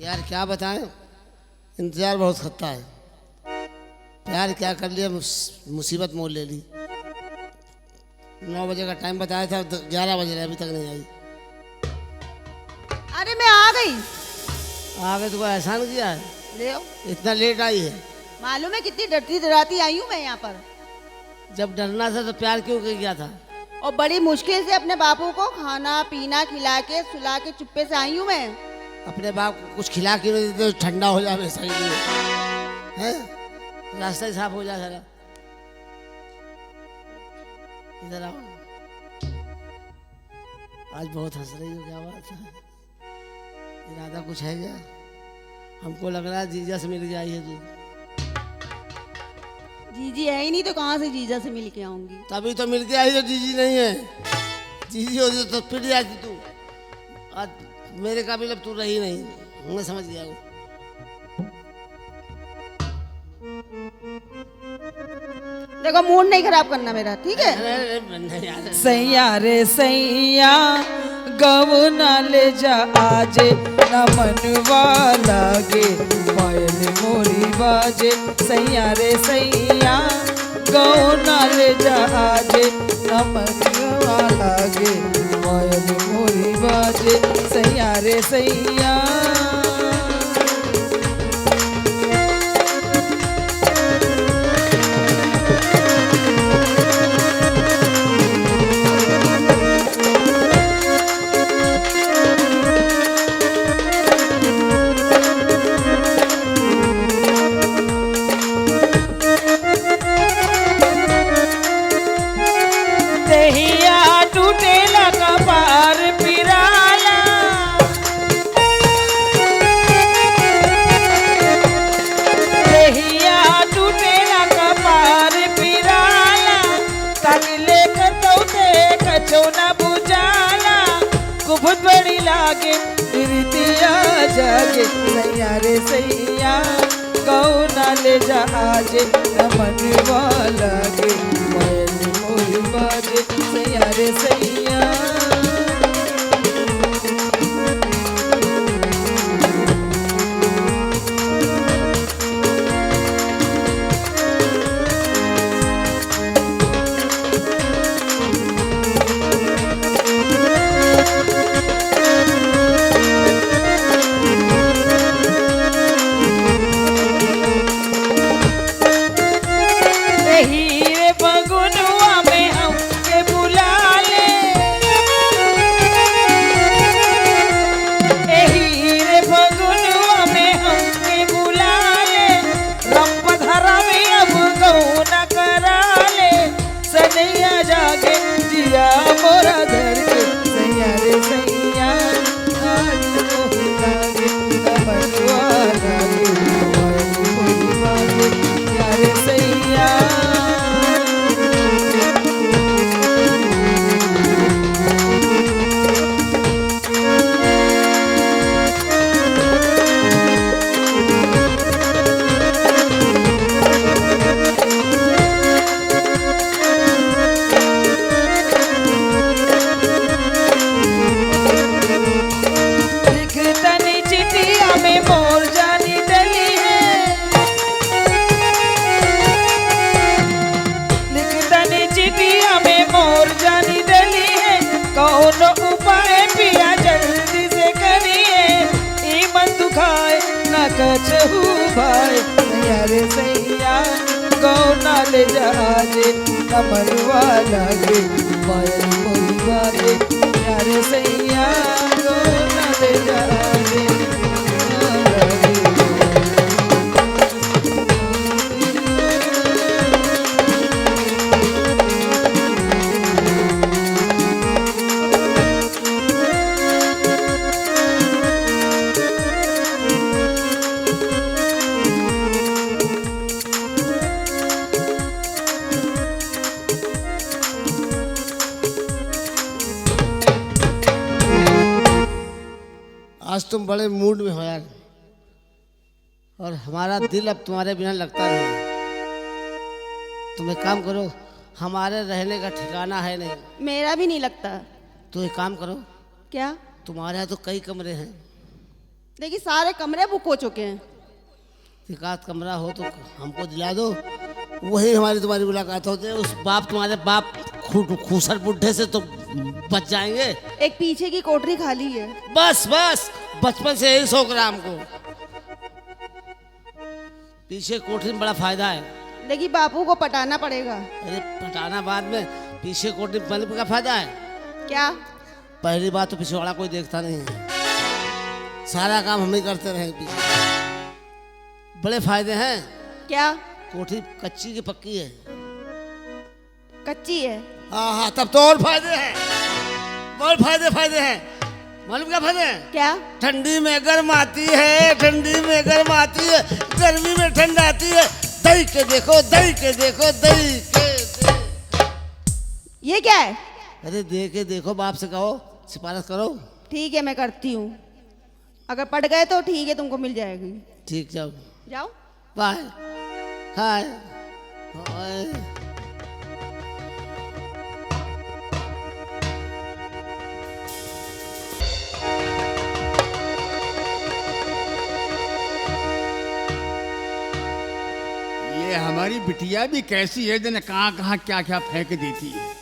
यार क्या बताएं, इंतजार बहुत खत्ता है। प्यार क्या कर लिया, मुसीबत मोल ले ली। 9 बजे का टाइम बताया था, 11 बजे अभी तक नहीं आई। अरे मैं आ गई। आगे तो कोई एहसान किया है, ले आओ। इतना लेट आई है। मालूम है कितनी डरती डराती आई हूँ मैं यहाँ पर। जब डरना था तो प्यार क्यों किया था? और बड़ी मुश्किल से अपने बापू को खाना पीना खिला के सुला के चुप्पे से आई हूँ मैं। अपने बाप को कुछ खिला के नहीं देते तो ठंडा हो जाए सही है, रास्ता ही साफ हो जाए सारा। इधर आओ, आज बहुत हंस रही हो, क्या बात है? इरादा कुछ है क्या? हमको लग रहा है जीजा से मिल के आई है तू। जीजी है ही नहीं तो कहाँ से जीजा से मिल के आऊंगी? तभी तो मिल के आई तो जीजी नहीं है। जीजी होती तो पिट जाती तू। आज मेरे काबिल अब तू रही नहीं, मैं समझ गया हूँ। देखो मूड नहीं खराब करना मेरा, ठीक है? सैया रे सैया गऊ न ले जा आजे, न मनवा लागे पायल मोरी बाजे। सैया रे सैया गऊ न ले जा आजे, न मनवा लागे पायल मोरी बाजे। सैया रे सैया बहुत बड़ी लागे रीतिया जागे। सैया रे सैया गऊ न ले जा आजे, न मनवा लागे पायल मोरी बाजे। सैया रे सैया जागे जिया मोरा घर के। सैया रे सैया आज तो लागे मनवा लागे पायल मोरी बाजे। सैया रे सैया कछहू भाई। सैया रे सैया गऊ न ले जा आजे, न मनवा लागे पायल मोरी बाजे। सैया रे सैया गऊ न ले जा आजे। आज तुम बड़े मूड में हो यार, और हमारा दिल अब तुम्हारे बिना लगता नहीं। तुम एक काम करो, हमारे रहने का ठिकाना है नहीं। मेरा भी नहीं लगता। तो एक काम करो, क्या? तुम्हारे यहाँ तो कई कमरे हैं, देखिए सारे कमरे बुक हो चुके हैं। एक आध कमरा हो तो हमको दिला दो, वही हमारी तुम्हारी मुलाकात होती है। उस बाप तुम्हारे बाप खूसर बुढ़े से तो बच जाएंगे। एक पीछे की कोठरी खाली है। बस बस बचपन से यही शौक रहा हमको। पीछे कोठरी में बड़ा फायदा है। देखिए बापू को पटाना पड़ेगा। अरे पटाना बाद में, पीछे कोठरी में का फायदा है क्या? पहली बात तो पिछवाड़ा कोई देखता नहीं है, सारा काम हम ही करते रहे पीछे। बड़े फायदे हैं। क्या? कोठरी कच्ची की पक्की है। कच्ची है? हाँ हाँ, तब तो और फायदे हैं, बहुत फायदे हैं। मालूम क्या फायदे हैं? क्या? ठंडी में गर्म आती है, ठंडी में गर्म आती है, गर्मी में ठंड आती है। दही के देखो, दही के देखो, दही के ये क्या है? अरे दे के देखो, बाप से कहो, सिफारिश करो। ठीक है मैं करती हूँ, अगर पड़ गए तो ठीक है, तुमको मिल जाएगी। ठीक, जाओ जाओ। बाय। हाय हाय। ये हमारी बिटिया भी कैसी है, जन कहाँ कहाँ क्या क्या फेंक देती है।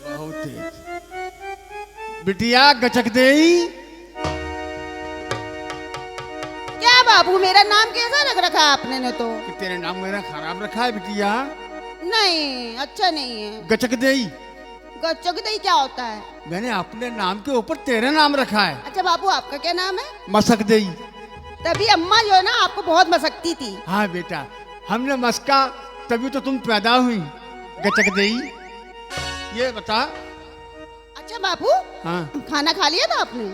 बहुत तेज बिटिया गचक देई। क्या बाबू, मेरा नाम कैसा रख रखा है आपने ने? तो कि तेरे नाम मेरा खराब रखा है बिटिया। नहीं, अच्छा नहीं है। गचक देई, गच्चक दही क्या होता है? मैंने अपने नाम के ऊपर तेरा नाम रखा है। अच्छा बाबू, आपका क्या नाम है? मसक देई। तभी अम्मा जो है ना आपको बहुत मसकती थी। हाँ बेटा, हमने मस्का तभी तो तुम पैदा हुई। गचक देई। ये बता। अच्छा बाबू, हाँ खाना खा लिया था आपने?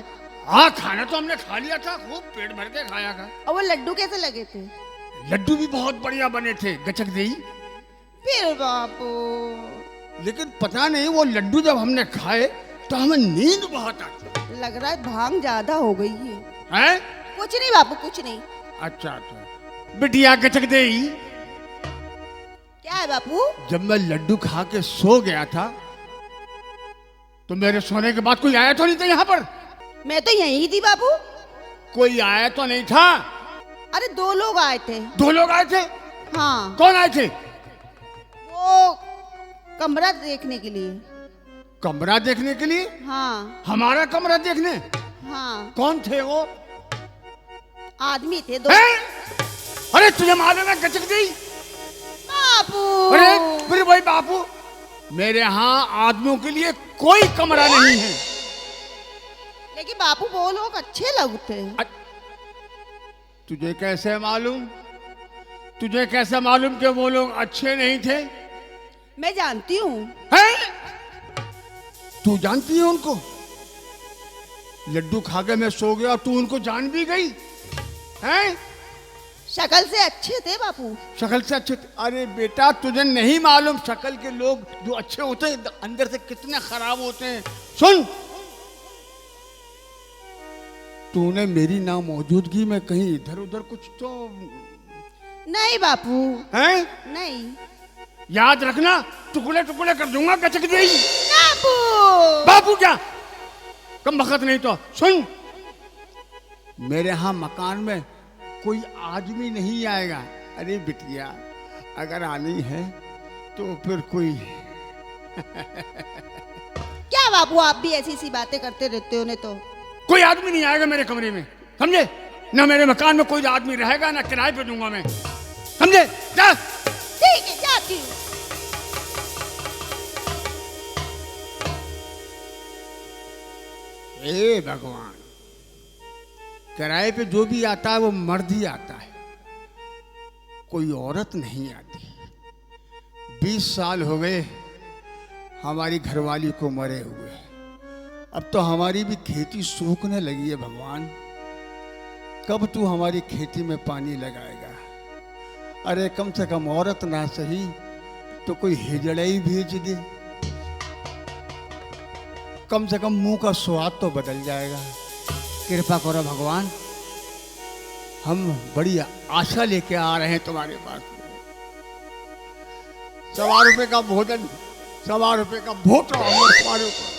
हाँ, खाना तो हमने खा लिया था, खूब पेट भर के खाया था। और वो लड्डू कैसे लगे थे? लड्डू भी बहुत बढ़िया बने थे। गचक देई। फिर बाबू, लेकिन पता नहीं वो लड्डू जब हमने खाए तो हमें नींद बहुत आती लग रहा है भांग ज्यादा हो गई है। है। कुछ नहीं बाबू, कुछ नहीं। अच्छा अच्छा बिटिया गचक देई। क्या है बापू? जब मैं लड्डू खा के सो गया था तो मेरे सोने के बाद कोई आया तो नहीं था यहाँ पर? मैं तो यही थी बाबू। कोई आया तो नहीं था? अरे 2 लोग आए थे। 2 लोग आए थे? हाँ। कौन आए थे? वो कमरा देखने के लिए। कमरा देखने के लिए? हाँ। हमारा कमरा देखने? हाँ। कौन थे वो? आदमी थे 2। अरे तुझे मालूम है गचक देई? बापू। अरे फिर भाई बापू, मेरे यहाँ आदमियों के लिए कोई कमरा नहीं है। लेकिन बापू वो लोग अच्छे लगते हैं। तुझे कैसे मालूम? तुझे कैसे मालूम कि वो लोग अच्छे नहीं थे? मैं जानती हूँ। हैं? तू जानती है उनको? लड्डू खा के मैं सो गया और तू उनको जान भी गई? हैं? शक्ल से अच्छे थे बापू। शक्ल से अच्छे थे? अरे बेटा, तुझे नहीं मालूम शक्ल के लोग जो अच्छे होते हैं अंदर से कितने खराब होते हैं। सुन, तूने मेरी ना मौजूदगी में कहीं इधर उधर कुछ तो नहीं बापू। हैं? नहीं। याद रखना, टुकड़े टुकड़े कर दूंगा गचक देई। बापू। बापू क्या? कम वक्त नहीं तो सुन, मेरे यहाँ मकान में कोई आदमी नहीं आएगा। अरे बिटिया, अगर आनी है तो फिर कोई क्या बापू, आप भी ऐसी सी बातें करते रहते हो। ने तो कोई आदमी नहीं आएगा मेरे कमरे में, समझे ना? मेरे मकान में कोई आदमी रहेगा ना, किराए पे दूंगा मैं, समझे? जा। ठीक है, जाती हूँ। हे भगवान, किराए पे जो भी आता है वो मर्द ही आता है, कोई औरत नहीं आती। 20 साल हो गए हमारी घरवाली को मरे हुए, अब तो हमारी भी खेती सूखने लगी है। भगवान, कब तू हमारी खेती में पानी लगाएगा? अरे कम से कम औरत ना सही तो कोई हिजड़ई भेज दे, कम से कम मुंह का स्वाद तो बदल जाएगा। कृपा करो भगवान, हम बड़ी आशा लेके आ रहे हैं तुम्हारे पास। 1.25 रुपए का भोजन, 1.25 रुपए का भोजन तुम्हारे ऊपर।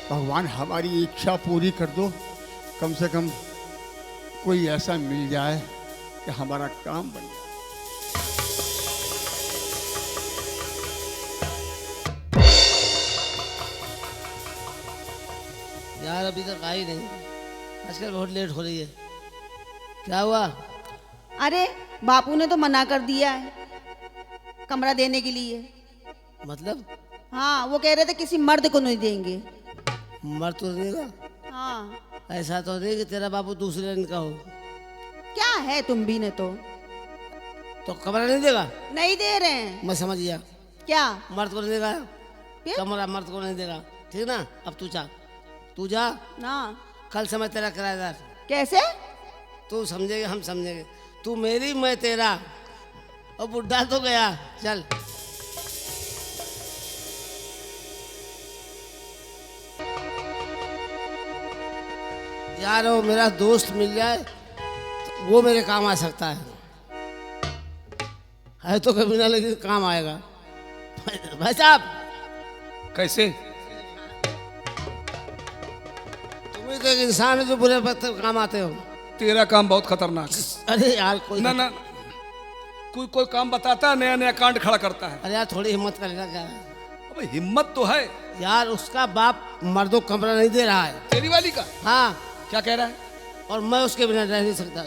भगवान, हमारी इच्छा पूरी कर दो, कम से कम कोई ऐसा मिल जाए कि हमारा काम बन जाए। यार अभी तक आई नहीं, आजकल बहुत लेट हो रही है। क्या हुआ? अरे बापू ने तो मना कर दिया है कमरा देने के लिए। मतलब हाँ, वो कह रहे थे किसी मर्द को नहीं देंगे। मर तो नहीं का? हाँ, ऐसा तो नहीं कि तेरा बापू दूसरे रंग का हो? क्या है तुम भी ने तो कमरा नहीं देगा? नहीं दे रहे हैं। मैं समझ गया, क्या? मर्द को नहीं देगा फिर? कमरा, मर्द को नहीं देगा, ठीक ना? अब तू जा, ना कल से मैं तेरा किराएदार। कैसे? तू समझेगे, हम समझेंगे। तू मेरी, मैं तेरा। और बुढ़ा तो गया, चल। यार वो मेरा दोस्त मिल जाए तो वो मेरे काम आ सकता है तो कभी ना, लेकिन काम आएगा। भाई साहब, कैसे? तुम ही तो एक इंसान है जो बुरे वक्त में काम आते हो। तेरा काम बहुत खतरनाक है। अरे यार कोई ना ना, कोई काम बताता है, नया नया कांड खड़ा करता है। अरे यार थोड़ी हिम्मत कर लेना। क्या है अबे हिम्मत तो है। यार, उसका बाप मर्दों को कमरा नहीं दे रहा है। तेरी वाली का? हाँ, क्या कह रहा है? और मैं उसके बिना रह नहीं सकता।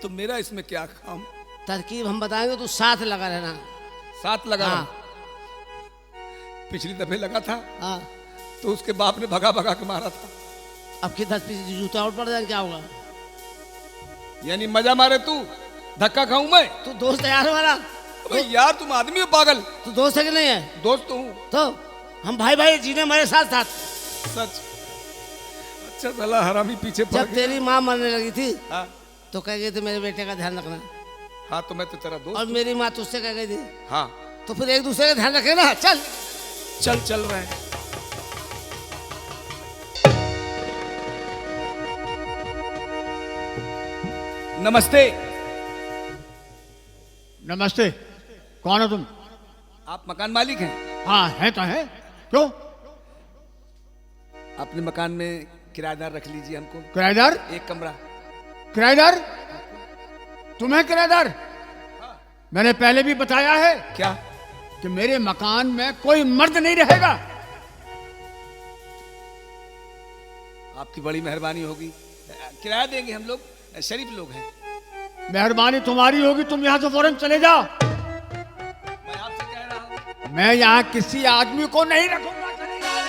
तो मेरा इसमें क्या काम? तरकीब हम बताएंगे, तू साथ लगा रहना। साथ लगा हाँ। रहा। पिछली दफे लगा था हाँ, तो उसके बाप ने भगा भगा के मारा था। अब की 10 पीस जूता और पड़ जाए क्या होगा? यानी मजा मारे तू, धक्का खाऊं मैं? तू दोस्त है यार हमारा। अबे यार तुम आदमी हो पागल। तू दोस्त है कि नहीं है? दोस्त तो हूँ। तो हम भाई भाई जीने हमारे साथ साथ। सच? अच्छा साला हरामी पीछे पड़ जब गया। तेरी माँ मरने लगी थी हाँ तो कह गई थी मेरे बेटे का ध्यान रखना, हाँ, तो मैं तो तेरा दोस्त। और मेरी माँ तुझसे कह गई थी, हाँ, तो फिर एक दूसरे का ध्यान रखे ना। चल चल रहे हैं। नमस्ते। नमस्ते, कौन हो तुम? आप मकान मालिक हैं? हाँ है तो है, क्यों? अपने मकान में किराएदार रख लीजिए हमको, किराएदार? एक कमरा। किराएदार? तुम्हें किराएदार? मैंने पहले भी बताया है क्या? कि मेरे मकान में कोई मर्द नहीं रहेगा। आपकी बड़ी मेहरबानी होगी, किराया देंगे हम लोग, शरीफ लोग हैं। मेहरबानी तुम्हारी होगी, तुम यहाँ से फौरन चले जाओ। मैं आपसे कह रहा हूँ। मैं यहाँ किसी आदमी को नहीं रखूंगा, चले जाओ।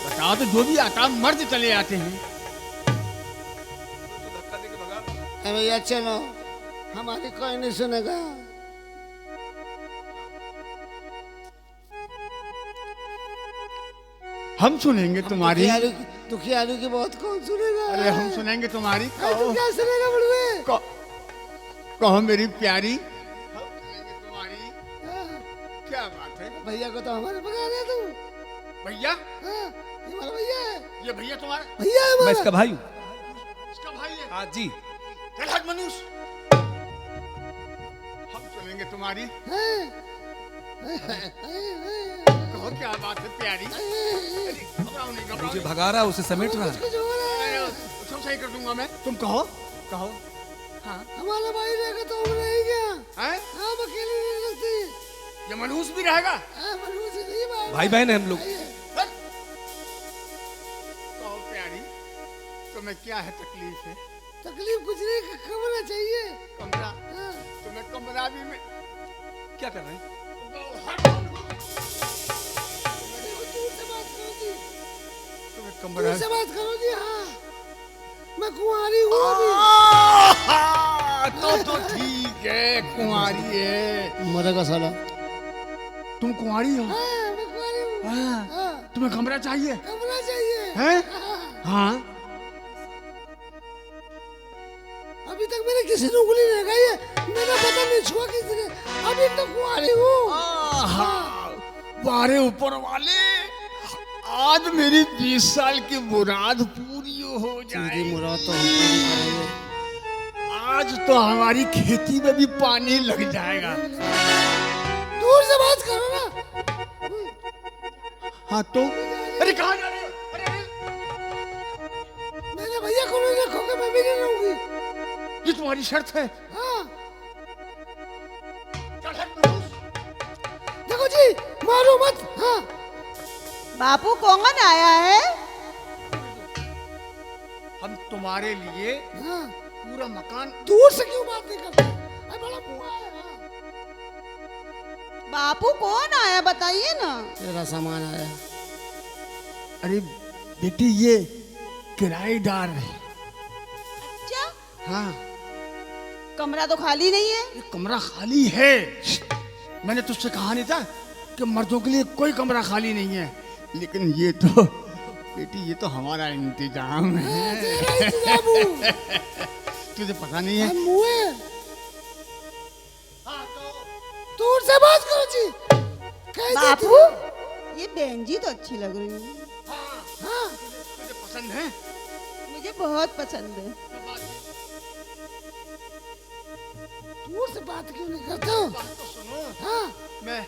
बताओ तो, जो भी आता मर्द चले आते हैं। तो धक्का देके भगा दो। भैया चलो, हमारी कोई नहीं सुनेगा। हम सुनेंगे तुम्हारी। दुखियारू की बहुत कौन सुनेगा? अरे हम सुनेंगे तुम्हारी। अरे तू क्या सुनेगा बड़ुए? कहो मेरी प्यारी, हम सुनेंगे तुम्हारी। क्या बात है? भैया को तो हमारे पका रहे तू। भैया? हाँ, ये हमारा भैया है। ये भैया तुम्हारा? भैया है मैं हमारा। इसका भाई हूँ। इसका भाई है? हाँ जी। चल हट मनुष्य, हम सुनेंगे तुम्हारी। कहो क्या बात है प्यारी? घबराओ नहीं, घबराओ मुझे नहीं। भगा रहा है, उसे समेट रहा है। कुछ हो रहा है। सब सही कर दूंगा मैं। तुम कहो, कहो। हाँ हमारा भाई रहेगा तो हम रहे क्या? हैं? हम अकेले नहीं रह सकते। ये मनहूस भी रहेगा? हाँ, मनहूस ही नहीं बात। भाई बहन है हम लोग। हट। कहो प्यारी, तुम्हें क्या है तकलीफ है? तकलीफ कुछ नहीं, कमरा चाहिए। कमरा? हाँ। तुम्हें कमरा भी में क्या कर रहे हैं? दूर से बात करो जी, तुम्हें दूर कमरा से बात करो जी। हाँ, मैं कुंवारी हूँ अभी। तो ठीक है, कुंवारी है। मरेगा साला। तुम कुंवारी हो? हाँ, मैं कुंवारी हूँ। हाँ। हाँ, तुम्हें कमरा चाहिए? कमरा चाहिए। हैं? हाँ। हाँ। अभी तक मैंने किसी ने उंगली नहीं लगाई है, मेरा पता नहीं छुआ किसी ने। अभी तो कुंवारी हूँ। बारे ऊपर वाले, आज मेरी 20 साल की मुराद पूरी हो तेरी जाए। मुराद तो हम पूरी करेंगे। आज तो हमारी खेती में भी पानी लग जाएगा। दूर से बात करो ना। हाँ तो? अरे कहाँ जा रहे हो? ये तुम्हारी शर्त है? हाँ चल हट मनहूस। देखो जी, मारो मत। हाँ बापू कौन आया है? हम तुम्हारे लिए हाँ, पूरा मकान। दूर से क्यों बात नहीं करते? अरे बड़ा बुआ है। हाँ। बापू कौन आया बताइए ना। तेरा सामान आया। अरे बेटी, ये किराएदार है। अच्छा, हाँ, कमरा तो खाली नहीं है। ये कमरा खाली है। मैंने तुझसे कहा नहीं था कि मर्दों के लिए कोई कमरा खाली नहीं है, लेकिन ये तो बेटी, ये तो हमारा इंतजाम है। तुझे पता नहीं है? दूर से बात करो जी। बापू, ये बहन जी तो अच्छी लग रही है। हाँ, तुझे पसंद है? मुझे बहुत पसंद है। दूर से बात क्यों नहीं करते हो? बात तो सुनो। हाँ मैं,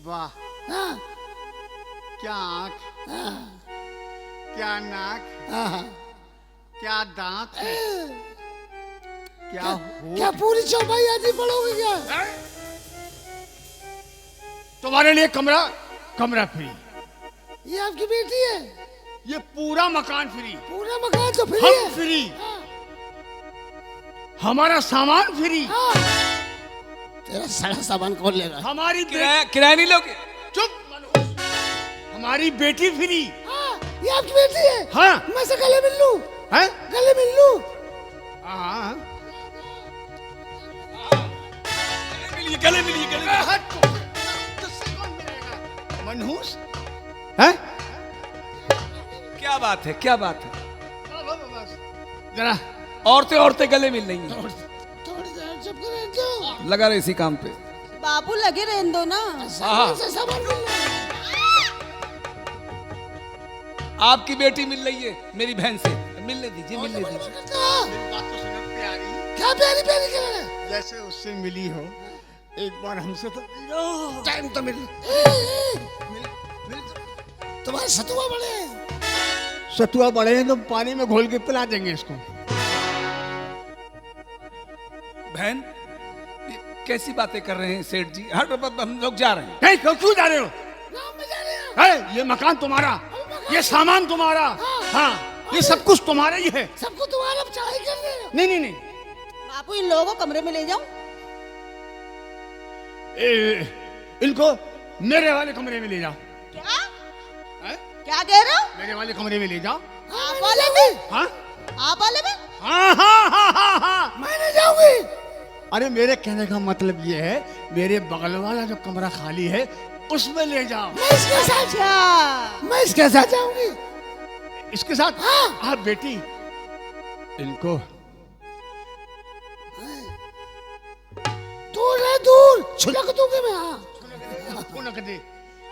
वाह, हाँ क्या आंख, क्या नाक, हाँ। क्या दांत है, क्या होठ। क्या पूरी चौपाई आदि पढ़ोगे क्या? तुम्हारे लिए कमरा, कमरा फ्री। ये आपकी बेटी है? ये पूरा मकान फ्री। पूरा मकान तो फ्री हम है। फ्री, हाँ, हमारा सामान फ्री। हाँ। तेरा सारा सामान कौन लेगा? हमारी किराया नहीं लोगे? चुप मनहूस। हमारी बेटी फ्री। हाँ, ये आपकी बेटी है? हाँ। मैं से गले मिल लूं? हैं? गले मिल लूं? हाँ। गले मिलिए गले। हट तू। तुझसे कौन मिलेगा? मनहूस हैं? क्या बात है, क्या बात है? जरा औरतें गले मिल रही हैं। थोड़ी देर चुप कर दो। लगा रहे इसी काम पे। बापू लगे रहने दो ना। हाँ, से सामान मिल रहा है। आपकी बेटी मिल रही है मेरी बहन से, मिलने दीजिए, मिलने दीजिए। बात तो समझ में आ रही। क्या प्यारी प्यारी कर रहे हैं? जैसे उससे मिली हो, एक बार हमसे तो टाइम तो मिल। तुम्हारे सतुआ बड़े हैं। सतुआ बड़े हैं तो पानी में घोल के पिला देंगे इसको। बहन, ये कैसी बातें कर रहे हैं सेठ जी? हट, हम लोग जा रहे हैं। नहीं, क्यों जा रहे हो? नाम में जा रहे हैं। है, ये मकान तुम्हारा, ये सामान तुम्हारा। हाँ, ये सब कुछ तुम्हारा ही है। सबको तुम्हारा चाहे कर रहे हो। नहीं नहीं नहीं, बापू, इन लोगों को कमरे में ले जाऊं? इनको मेरे वाले कमरे में ले जाओ। क्या हैं? क्या कह रहे हो? मेरे वाले कमरे में ले जाओ। आप वाले में? हाँ आप वाले में? हाँ हाँ हाँ हाँ हाँ। मैं नहीं जाऊंगी। अरे मेरे कहने का मतलब ये है, मेरे बगल वाला जो कमरा खाली है उसमें ले जाओ। मैं इसके साथ अच्छा, मैं इसके साथ जाऊंगी। इसके साथ? हाँ बेटी, इनको दूर रहे, दूर छुलक दूंगी मैं। हाँ, छुलक दे,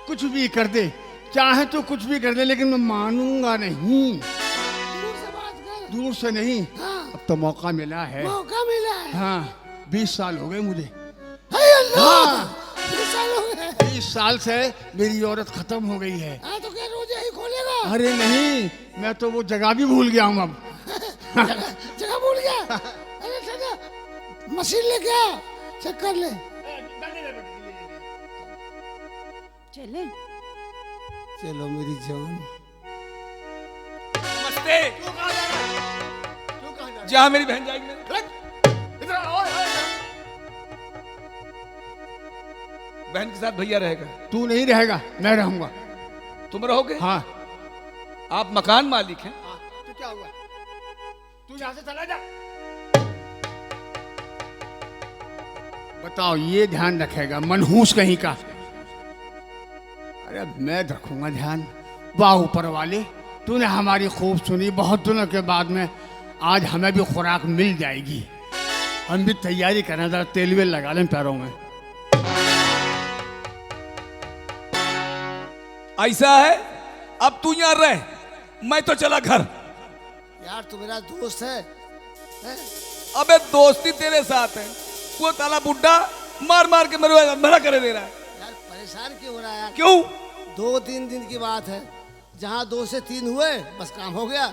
कुछ भी कर दे, चाहे तो कुछ भी कर दे, लेकिन मैं मानूंगा नहीं। दूर से बात कर। दूर से नहीं। हाँ, अब तो मौका मिला है। मौका मिला है। हाँ, 20 साल हो गए मुझे। हे अल्लाह, हाँ। 20 साल हो गए। 20 साल से मेरी औरत खत्म हो गई है। हाँ, तो क्या रोज यही खोलेगा? अरे नहीं, मैं तो वो जगह भी भूल गया हूँ अब। जगह भूल गया। अरे दादा, मशीन लेके आ, चेक कर ले। चले। चलो मेरी जान। नमस्ते। जहाँ मेरी बहन जाएगी बहन के साथ भैया रहेगा। तू नहीं रहेगा, मैं रहूंगा। तुम रहोगे? हाँ। आप मकान मालिक हैं। तो क्या हुआ? तू यहाँ से चला जा। बताओ, ये ध्यान रखेगा मनहूस कहीं का? अरे मैं रखूंगा ध्यान। वाह ऊपर वाले, तूने हमारी खूब सुनी। बहुत दिनों के बाद में आज हमें भी खुराक मिल जाएगी। हम भी तैयारी करें, जरा तेल वेल लगा लें पैरों में। ऐसा है, अब तू यहाँ रह, मैं तो चला घर। यार तू मेरा दोस्त है, अबे दोस्ती तेरे साथ है, वो ताला बुड्ढा मार मार के मरा करे दे रहा है। यार परेशान क्यों हो रहा है यार? क्यों? 2-3 दिन की बात है, जहाँ 2 से 3 हुए बस काम हो गया।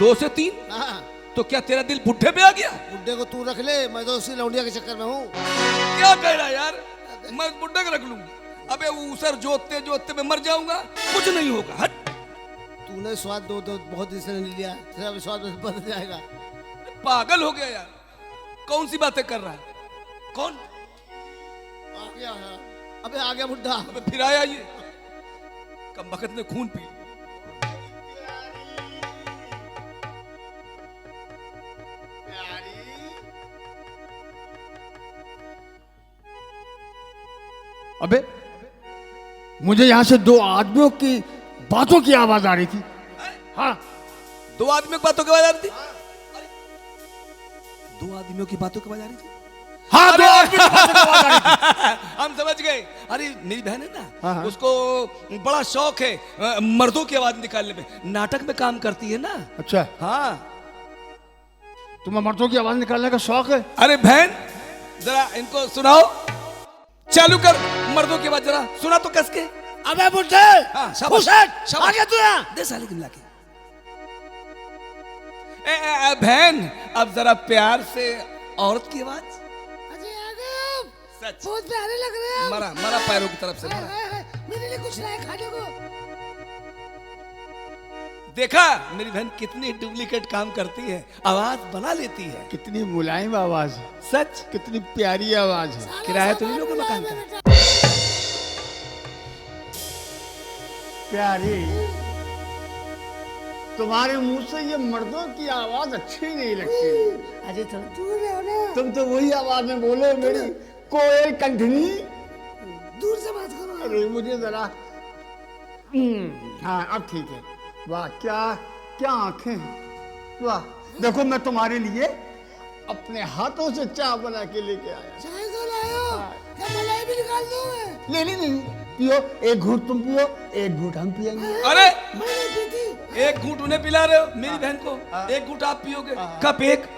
2 से 3? हाँ, तो क्या तेरा दिल बुढ़े पे आ गया? बुड्ढे को तू रख ले, मैं तो उसी लौंडिया के चक्कर में हूँ। क्या कह रहा है यार? मैं बुढ़े को रख लूं? अबे ऊसर जोतते जोतते मैं मर जाऊंगा, कुछ नहीं होगा। हट। तूने स्वाद दो बहुत दिन से नहीं लिया, तेरा भी स्वाद बदल जाएगा। पागल हो गया यार, कौन सी बातें कर रहा है? कौन? आ गया है, अबे आ गया बुड्ढा। अबे फिर आया ये, कम वक्त ने खून पी लिया। अबे मुझे यहाँ से दो आदमियों की बातों की आवाज आ रही थी। हाँ, दो आदमियों की बातों की आवाज आ रही थी? दो आदमियों की बातों की आवाज आ रही थी? हाँ, दो आदमियों की बातों की आवाज आ रही थी। हम समझ गए। अरे मेरी बहन है ना, हाँ। उसको बड़ा शौक है मर्दों की आवाज निकालने में, नाटक में काम करती है ना। अच्छा, हाँ। तुम्हें मर्दों की आवाज निकालने का शौक है? अरे बहन, जरा इनको सुनाओ, चालू कर मर्दों की आवाज, जरा सुना तो कस के। अबे बुड्ढे, हाँ, शाबाश, फुसट, शाबाश। आ गया तू यहाँ। दे साले की मिला के। बहन, अब जरा प्यार से औरत की आवाज। अजय आ गए आप, सच बहुत प्यारे लग रहे हैं आप। मरा मरा पैरों की तरफ से हाय, मरा। हाय, हाय, मेरे लिए कुछ लाए खाने को। देखा मेरी बहन कितनी डुप्लीकेट काम करती है, आवाज बना लेती है। कितनी मुलायम आवाज है, सच कितनी प्यारी आवाज है। किराया तो इन लोगों का मकान का। प्यारी, तुम्हारे मुंह से ये मर्दों की आवाज अच्छी नहीं लगती। अजय थोड़ा दूर रहो ना, तुम तो वही आवाज में बोलो, मेरी कोयल कंठनी। दूर से बात करो। अरे मुझे जरा हाँ, अब ठीक है। वाह, क्या क्या आंखें हैं। वाह, देखो मैं तुम्हारे लिए अपने हाथों से चाय बना के लेके आया। चाय तो लायो, क्या मलाई भी निकाल दोगे? नहीं, पियो, एक घूंट तुम पियो, एक घूंट हम पियेंगे। अरे मैं नहीं पीती। एक घूंट उन्हें पिला रहे हो मेरी बहन को, एक घूंट आप पियोगे, कप एक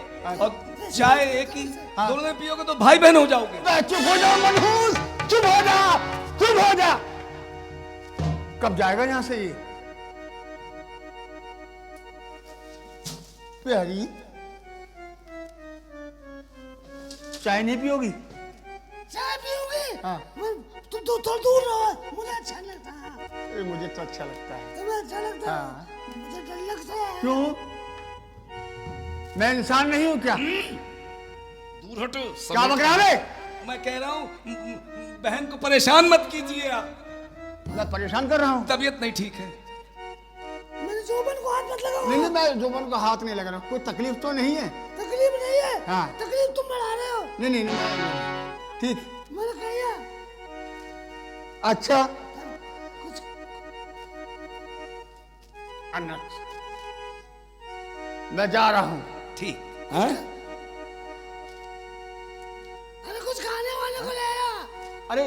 और चाय एक ही, दोनों में पियोगे तो भाई बहन हो जाओगे। चुप हो जाओ मनहूस, चुप हो जा, चुप हो जा। कब जाएगा यहाँ से ये? प्यारी, चाय नहीं पियोगी? चाय पियोगे? हाँ। तुम तो थोड़ा दूर रहो, मुझे अच्छा लगता है। अरे मुझे तो अच्छा लगता है। तुम्हें अच्छा लगता है? हाँ। मुझे डर लगता है। क्यों? मैं इंसान नहीं हूँ क्या? दूर हटो। क्या बक रहा है? मैं कह रहा हूँ बहन को परेशान मत कीजिए आप, मैं परेशान कर रहा हूँ? तबीयत नहीं ठीक है। मेरे जोबन को हाथ मत लगाओ। नहीं, मैं जोबन को हाथ नहीं लगा रहा। कोई तकलीफ तो नहीं है? तकलीफ नहीं है। हाँ। तकलीफ तुम बढ़ा रहे हो। नहीं, ठीक। मैंने कहा अच्छा, कुछ मैं जा रहा हूँ। ठीक। हाँ? अरे कुछ खाने वाले को ले आया। अरे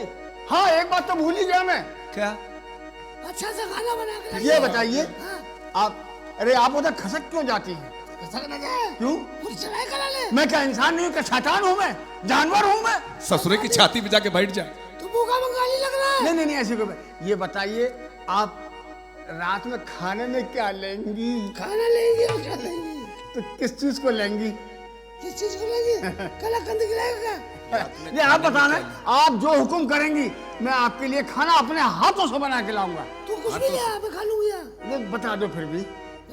हाँ, एक बात तो भूल ही गया मैं। क्या? अच्छा सा खाना बना के ये बताइए, हाँ। आप उधर खसक क्यों जाती हैं? खसक न जाए। क्यों? कुछ चढ़ाई करा ले। मैं क्या इंसान नहीं हूँ? क्या शैतान हूँ मैं? जानवर हूँ मैं? ससुरे की छाती पे जाके बैठ जाए। तू भूखा बंगाली लग रहा है। नहीं, ऐसे कोई। ये बताइए, आप रात में खाने में क्या लेंगी? खाना लेंगे और क्या लेंगे? तो किस चीज को लेंगी? किस चीज को लेंगे? कलाकंद खिलाएगा क्या? ये आप बताना, आप जो हुक्म करेंगी मैं आपके लिए खाना अपने हाथों से बना के लाऊंगा। तू कुछ भी ले आ, मैं खा लूंगा। ये बता दो फिर भी।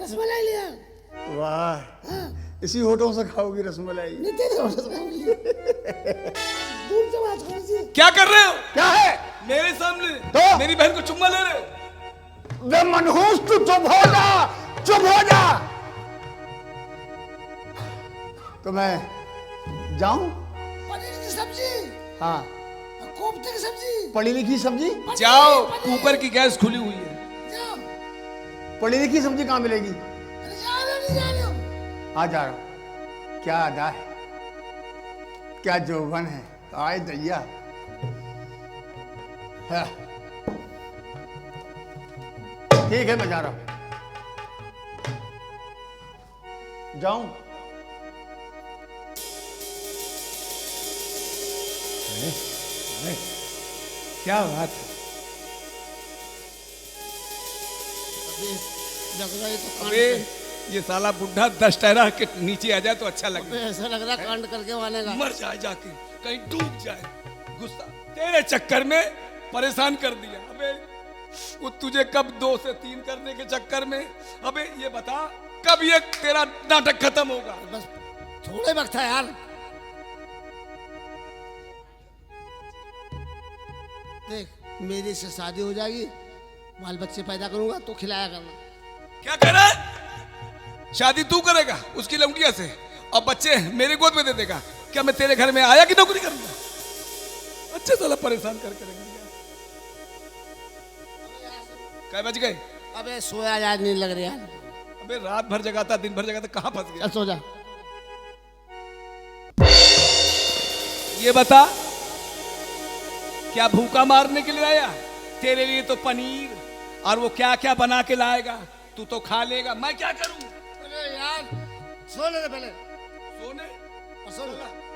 रसमलाई ले आ। वाह, हाँ। इसी होठों से खाओगी रसमलाई? नहीं तेरे होठ से खाऊंगी। दूर से बात करो जी। क्या कर रहे हो क्या है? मेरे सामने? तो? मेरी बहन को चुम्मा ले रहे हो? वे मनहूस, तू चुप हो जा, चुप हो जा। तो मैं जाऊं? पनीर की सब्जी, हाँ। कोफ्ते की सब्जी, पढ़ी लिखी सब्जी? जाओ, ऊपर की गैस खुली हुई है। जाओ। पढ़ी लिखी सब्जी कहाँ मिलेगी? अरे जा रहे हो, नहीं जा रहे हो? आ जा रहा हूं। क्या अदा है, क्या जौवन है। आए दैया। हाँ। ठीक है, मैं जा रहा हूं। जाऊं? क्या बात है। अभी लग रहा है तो कान अबे पे। ये साला बुढ़ा 10 टहरा के नीचे आ जाए तो अच्छा अबे लगे। ऐसा लग रहा कांड करके मानेगा। मर जाए जाके, कहीं डूब जाए। गुस्सा तेरे चक्कर में परेशान कर दिया। अबे वो तुझे कब 2 से 3 करने के चक्कर में, अबे ये बता कब ये तेरा नाटक खत्म होगा? बस थोड़े वक्त है यार। देख मेरी से शादी हो जाएगी, बाल बच्चे पैदा करूंगा तो खिलाया करना। क्या कह रहा है? शादी तू करेगा उसकी लौंडिया से और बच्चे मेरे गोद में दे देगा? क्या मैं तेरे घर में आया कि नौकरी करूंगा? अच्छे साला परेशान कर करेंगे। क्या बज गए? अबे सोया यार, नींद लग रही है। अबे रात भर जगाता दिन भर जगाता, कहां फंस गया? चल सो जा। ये बता क्या भूखा मारने के लिए आया? तेरे लिए तो पनीर और वो क्या क्या बना के लाएगा, तू तो खा लेगा, मैं क्या करूं? अरे यार सो ले पहले। सोने?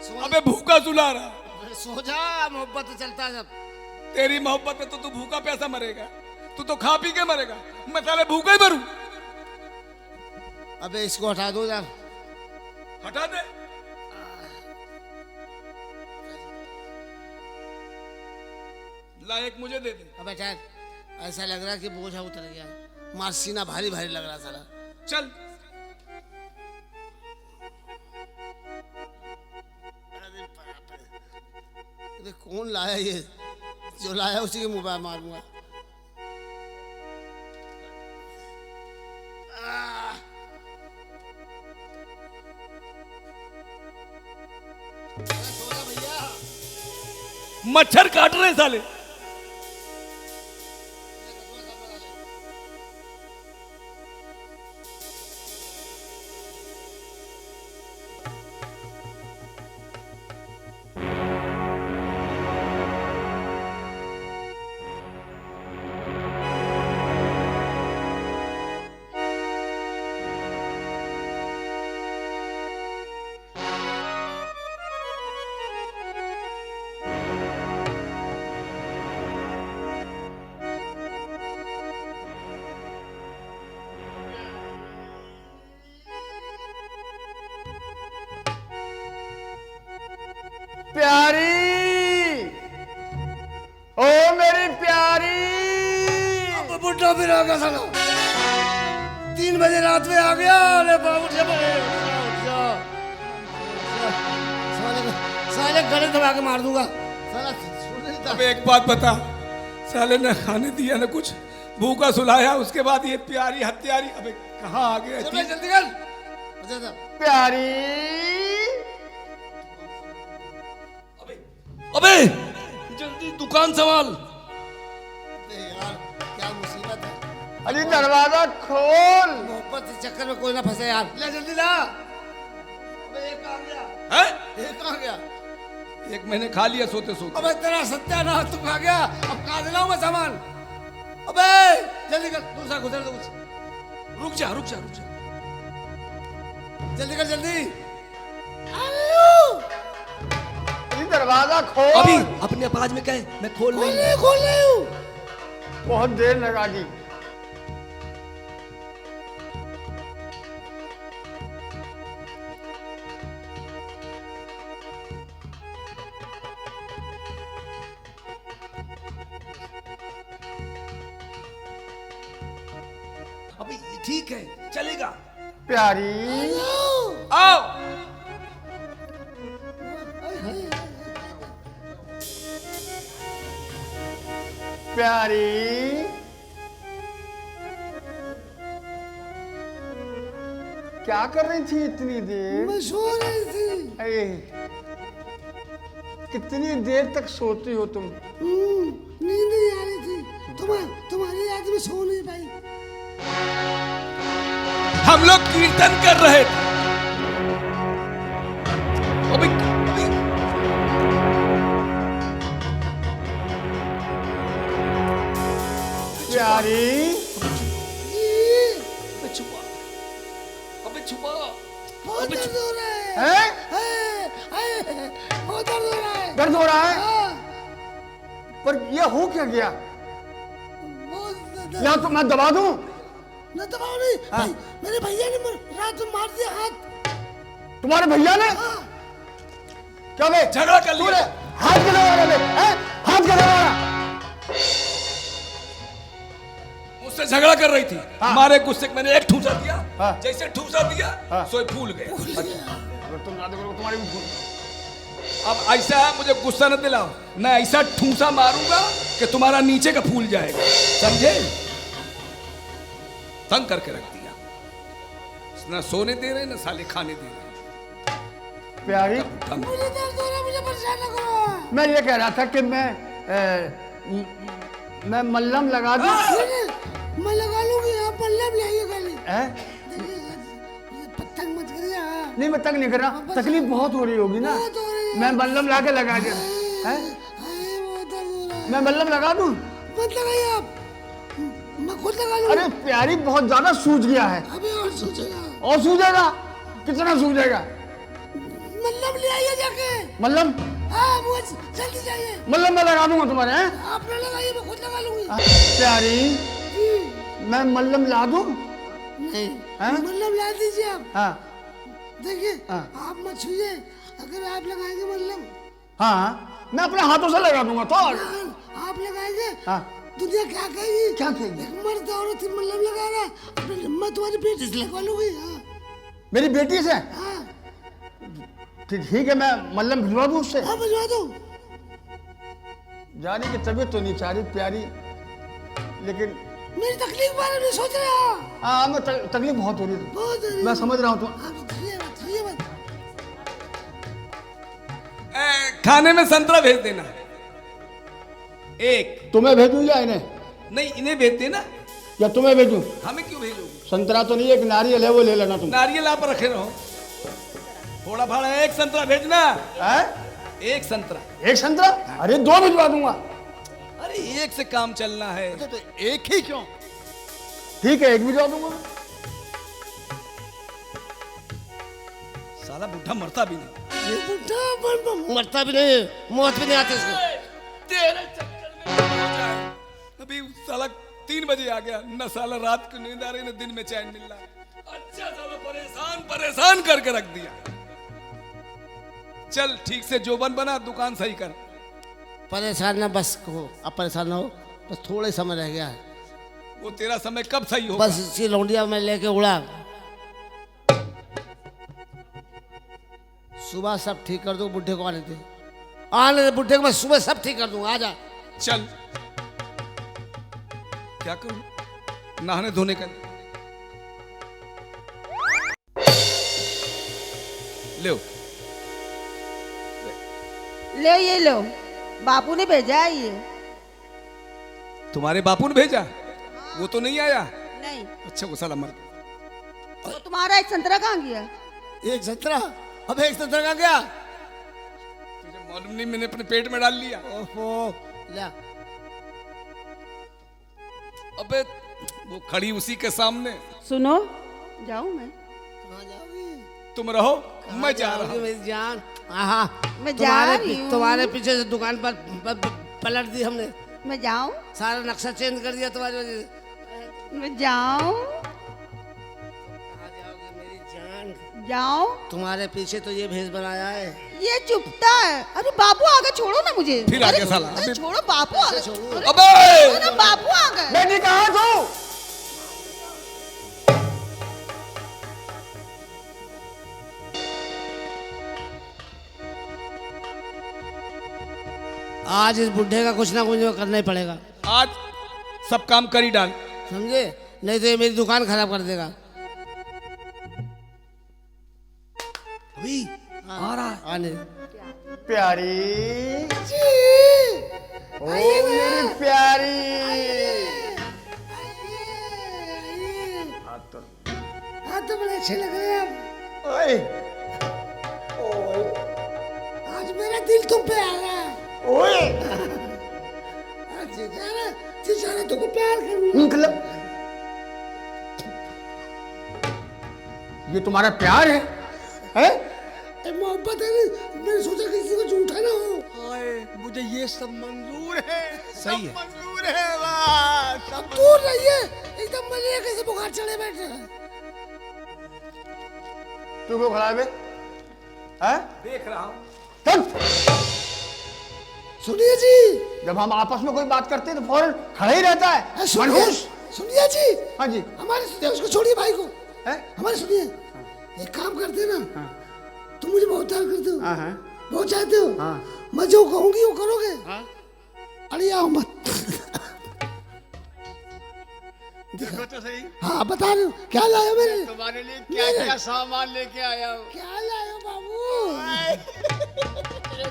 सो अबे भूखा सुला रहा। अबे सो जा, मोहब्बत चलता है सब। तेरी मोहब्बत में तो तू भूखा पैसा मरेगा, तू तो खा पी के मरेगा, मैं साले भूखा ही मरूं। अबे इसको हटा दो यार। हटा दे। ला एक मुझे दे दे। अबे ठहर, ऐसा लग रहा है कि बोझा उतर गया, मार सीना भारी भारी लग रहा साला। चल। अरे कौन लाया ये? जो लाया उसी के मुंह पे मारूंगा। भैया मच्छर काट रहे साले। प्यारी, ओ मेरी प्यारी। अब बुढ़ा फिर आ गया साला। 3 बजे रात में आ गया। अरे बाबू उठ जा, उठ जा। साले गले दबा के मार दूंगा साला। अब एक बात बता, साले ने खाने दिया ना कुछ, भूखा सुलाया, उसके बाद ये प्यारी हत्यारी। अबे कहाँ आ गया? जल्दी कर। प्यारी, अबे जल्दी दुकान संभाल। यार क्या मुसीबत है। अरे दरवाजा खोल। मोहब्बत के चक्कर में कोई ना फंसे यार। ले जल्दी ला। अबे एक आ गया। है? एक आ गया। एक मैंने खा लिया सोते सोते। अबे तेरा सत्यानाश, तू खा गया। अब कहाँ से लाऊं मैं सामान? अबे जल्दी कर, दूसरा गुजर दो कुछ। रुक जा रुक जा रुक जा। जल्दी कर जल्दी। दरवाजा खोल। अभी अपने आवाज में कहे, मैं खोल नहीं। खोल रही हूँ। बहुत देर लगा दी। अभी ठीक है, चलेगा। प्यारी, आओ। प्यारी, क्या कर रही थी इतनी देर? मैं सो रही थी। अरे कितनी देर तक सोती हो तुम? नींद नहीं आ रही थी। तुम्हारी याद में सो नहीं पाई। हम लोग कीर्तन कर रहे थे। अभी प्यारी, अबे छुपा, अबे छुपा। बहुत दर्द हो रहा है। बहुत दर्द हो रहा है। दर्द हो रहा है? हाँ, पर ये हो क्या गया? बहुत दर्द। या तो मैं दबा दूं? न दबाओ नहीं भाई, मेरे भैया ने रात में मार दिया हाथ। तुम्हारे भैया ने? क्या बे? झगड़ा कर लिया। हाथ क्यों लगा रहे? हाथ क्यों लगा रहा? मुझसे झगड़ा कर रही थी, हमारे गुस्से में मैंने एक ठूसा दिया, हाँ। जैसे ठूसा दिया सोए फूल गए। अगर तुम ना देखो तुम्हारी अब ऐसा मुझे गुस्सा न दिलाओ, मैं ऐसा ठूसा मारूंगा कि तुम्हारा नीचे का फूल जाएगा, समझे? तंग करके रख दिया, न सोने दे रहे न साले खाने दे रहे। प्यारी, मुझे दर्द हो रहा, मुझे परेशान न करो। मैं ये कह रहा था कि मैं मल्लम लगा दूं। मैं लगा लूंगी, आप मल्लम ले आइए खाली। हैं? तंग मत करिए। नहीं मैं तंग नहीं कर रहा, तकलीफ बहुत हो रही होगी ना। बहुत हो रही है। मैं मल्लम ला के लगा दे। हाय, बहुत दर्द हो रहा है। मैं मल्लम लगा दूं? मत लगाइए आप, मैं खुद लगा लूंगा। अरे प्यारी बहुत ज्यादा सूज गया है। अभी और सोचेगा। और सूजेगा? कितना सूजेगा? मल्लम ले आइए जाके। मल्लम? हाँ वो जल्दी जाइए। मल्लम मैं लगा दूंगा तुम्हारे। हैं? आप न लगाइए, मैं खुद लगा लूंगी। प्यारी, मैं मल्लम ला दूं? नहीं, हाँ? मल्लम ला दीजिए आप। हाँ देखिए हाँ। आप मत छूइए, अगर आप लगाएंगे मल्लम, हाँ, मैं अपने हाथों से लगा दूंगा। तो आप लगाएंगे, हाँ। दुनिया क्या कहेगी? क्या कहेगी? एक मर्द औरत ही मल्लम लगा रहा है, मैं तुम्हारी बेटी से लगवा लूंगी। हाँ मेरी बेटी से? हाँ ठीक है, मैं मल्लम भिजवा दूं उससे। हाँ, भिजवा दो। जाने की तबीयत तो नहीं चाह रही प्यारी, लेकिन मेरी तकलीफ बारे में सोच रहे हो? हाँ मैं तकलीफ बहुत हो रही है। बहुत हो रही है। मैं समझ रहा हूँ। तो आप छूइए मत। खाने में संतरा भेज देना एक। तुम्हें भेजूं या इन्हें? नहीं, इन्हें भेज देना। या तुम्हें भेजूं? हमें क्यों भेजोगे? संतरा तो नहीं, एक नारियल है वो ले लेना तुम। नारियल आप रखे रहो, थोड़ा भाड़ा एक संतरा भेजना। है? एक संतरा। एक संतरा? अरे दो भिजवा दूंगा। अरे एक से काम चलना है। तो एक ही क्यों? ठीक है, एक भिजवा दूंगा। साला बुढ़ा मरता भी नहीं। ये बुढ़ा मरता भी नहीं, मौत भी नहीं आती इसको। तेरे चक्कर में हो जाए। अभी साला 3 बजे आ गया, न साला रात को नींद आ रही, न दिन में चैन मिल रहा है। अच्छा साला परेशान करके रख दिया। चल ठीक से जोबन बना, दुकान सही कर। परेशान ना बस हो, अब परेशान ना हो, बस थोड़ा ही समय रह गया है। वो तेरा समय कब सही होगा? बस इसी लौंडिया में लेके उड़ा, सुबह सब ठीक कर दो। बुढ़े को आने दे, बुढ़े को मैं सुबह सब ठीक कर दूंगा। आजा। चल क्या करूं, नहाने धोने का। ले ले ये लो, बापू ने भेजा है ये। तुम्हारे बापू ने भेजा? वो तो नहीं आया। नहीं अच्छा वो साला मर। तो तुम्हारा एक संतरा कहाँ गया? एक संतरा? अब एक संतरा का गया? तुझे मालूम नहीं, मैंने अपने पेट में डाल लिया। ओहो, ले। अबे वो खड़ी उसी के सामने। सुनो, जाऊं मैं? कहाँ जाओगी? तुम रहो, मैं जा रहा हूँ। मेरी जान। हाँ, मैं जा रही हूँ। तुम्हारे पीछे से दुकान पर पलट दी हमने, मैं जाऊं? सारा नक्शा चेंज कर दिया तुम्हारी वजह से। मैं जाऊं? कहाँ जाओगे मेरी जान? जाऊं? तुम्हारे पीछे तो ये भेष बनाया है। ये चुपता है। अरे बापू आ गए, छोड़ो ना मुझे। फिर आ अरे, गया साला। अरे छोड़ो, बापू आ गए। अरे, अबे अरे बापू आ गए। बेटी कहाँ तू? आज इस बुढ़े का कुछ ना कुछ करना ही पड़ेगा, आज सब काम कर ही डाल। समझे? नहीं तो ये मेरी दुकान खराब कर देगा। अभी आ रहा है। आने प्यारी, ओ मेरी प्यारी। हाथ तो बड़े अच्छे लग रहे हैं आप। ओए, आज मेरा दिल तुम पे आ रहा है। ओए, जीजाना तुमको प्यार करूंगा। निकल। ये तुम्हारा प्यार है? हैं? मोहब्बत है। मैंने सोचा किसी को झूठा ना हो। मुझे ये सब मंजूर है। सही है। मंजूर है। वाह, सब दूर रहिए, एकदम मलेरिया कैसे बुखार चढ़े बैठे हैं। तू क्यों खड़ा है बे? हैं? देख रहा हूँ। चल। सुनिए जी, जब हम आपस में कोई बात करते हैं तो फौरन खड़ा ही रहता है। सुनिए मनहूस। सुनिए जी, हाँ जी। हमारे सुनिए, उसको छोड़िए भाई को। हैं? हमारे सुनिए, एक काम करते ना, तुम मुझे बहुत प्यार करते हो, हाँ। बहुत चाहते हो, हाँ। मैं जो कहूंगी वो करोगे। अरे आओ मत। देखो तो सही। हाँ बता रहे हो, क्या लाए हो मेरे लिए? तुम्हारे लिए क्या क्या सामान लेके आया हूँ। क्या लाए हो बाबू?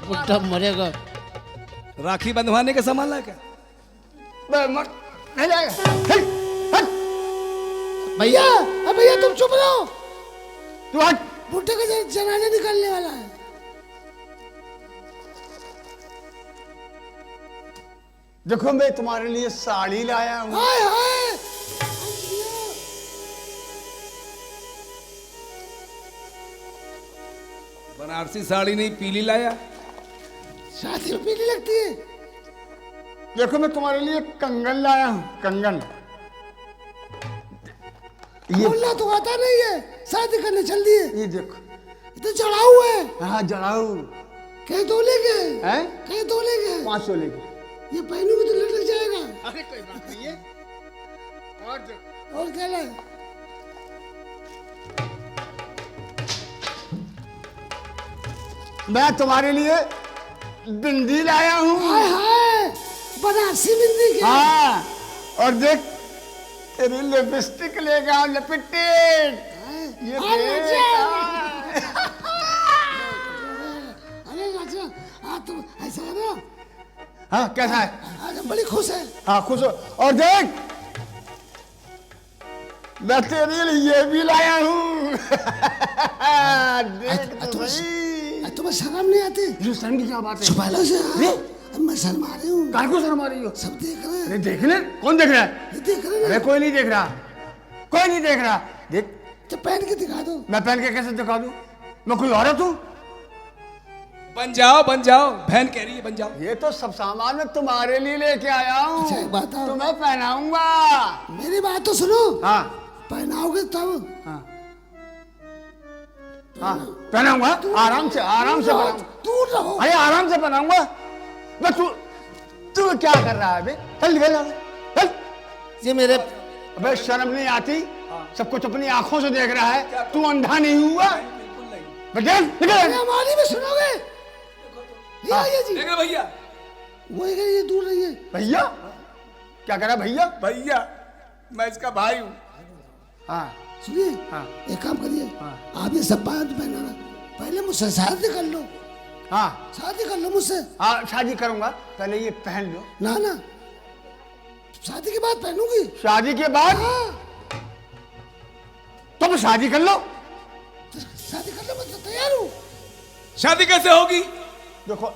बुट्टा मरेगा। राखी बंधवाने का सामान ला क्या? मत नहीं जाएगा। हट, हट। भैया, अब भैया तुम चुप रहो, तू हट। बुट्टे का जनाजा निकलने वाला है। देखो मैं तुम्हारे लिए साड़ी लाया हूँ। हाय हाय, बनारसी साड़ी नहीं, पीली लाया। शादी में पीली लगती है। देखो मैं तुम्हारे लिए कंगन लाया हूँ, कंगन। ये बोलना तो आता नहीं है, शादी करने चल दिए। ये देखो। ये तो चढ़ाऊ है। हाँ जड़ाऊ कहीं तोले के? है। कहीं तोले के? 500 लेके। ये पहनूंगी तो लटक जाएगा। अरे कोई बात नहीं है। और देखो। और क्या लाए? मैं तुम्हारे लिए बिंदी लाया हूँ। हाय हाय, बनारसी बिंदी क्या? हाँ, और देख तेरी लिपस्टिक लेगा लिपस्टिक। ये अरे देख। राजा, अरे राजा, हाँ तुम ऐसा है ना? हाँ कैसा है? आज हम बड़ी खुश है। हाँ खुश हो। और देख मैं तेरे लिए ये भी लाया हूँ। देख तो सही। तुम्हें शर्म नहीं आती? जो शर्म की क्या बात है? छुपा लो से। अब मैं शर्मा रही हूँ। काय को शर्म आ रही हो? सब देख रहे हैं। अरे देख ले। कौन देख रहा है? ये देख रहे अरे हैं। कोई नहीं देख रहा, कोई नहीं देख रहा। देख तो पहन के दिखा दो। मैं पहन के कैसे दिखा दूं? मैं कोई औरत हूँ? बन जाओ, बन जाओ। बहन कह रही है बन जाओ। ये तो सब सामान मैं तुम्हारे लिए लेके आया हूँ। अच्छा एक बात आओ, तुम्हें पहनाऊंगा। मेरी बात तो सुनो। हाँ पहनाओगे तब? हाँ हाँ पहनाऊंगा। आराम से, आराम से पहनाऊंगा। दूर रहो। अरे आराम से पहनाऊंगा मैं। तू क्या कर रहा है बे? चल निकल यहाँ से, चल। ये मेरे अबे शर्म नहीं आती? सब कुछ अपनी आंखों से देख रहा है। तू अंधा नहीं हुआ? बिल्कुल नहीं। बेटे निकल। हमारी में सुनोगे? ये आइए जी। देख रहे भैया? वो ये दूर रहिए। भैया क्या करा? भैया भैया मैं इसका भाई हूँ। हाँ सुनिए, हाँ एक काम करिए, हाँ। आप ये सब बात पहनाना, पहले मुझसे शादी कर लो। हाँ शादी कर लो मुझसे। हाँ शादी करूंगा, पहले ये पहन लो। ना ना, शादी के बाद पहनूंगी। शादी के बाद? हाँ, तुम शादी कर लो। शादी कर लो, मैं तो तैयार हूँ। शादी कैसे होगी? देखो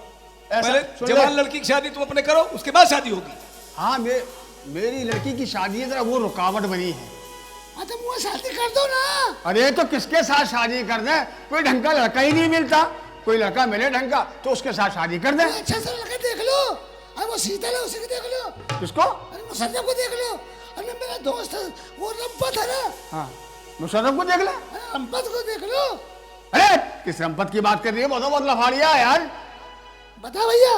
ऐसा पहले सुन ले। जवान लड़की की शादी तुम अपने करो, उसके बाद शादी होगी। हाँ मेरी लड़की की शादी है, जरा वो रुकावट बनी है। अच्छा मुझे शादी कर दो ना। अरे तो किसके साथ शादी कर दे? कोई ढंग का लड़का ही नहीं मिलता। कोई लड़का मिले ढंग का तो उसके साथ शादी कर दे। अच्छा से लड़का देख लो। अरे वो शीतल है, उसी को देख लो। किसको? अरे मुसर्रफ को देख लो। अरे मेरा दोस्त है वो रंपत है ना, हाँ मुशर्रफ को देख ले। अरे रंपत को देख लो। अरे किस रंपत की बात कर रही है? बहुत लफाड़िया है यार। बता भैया।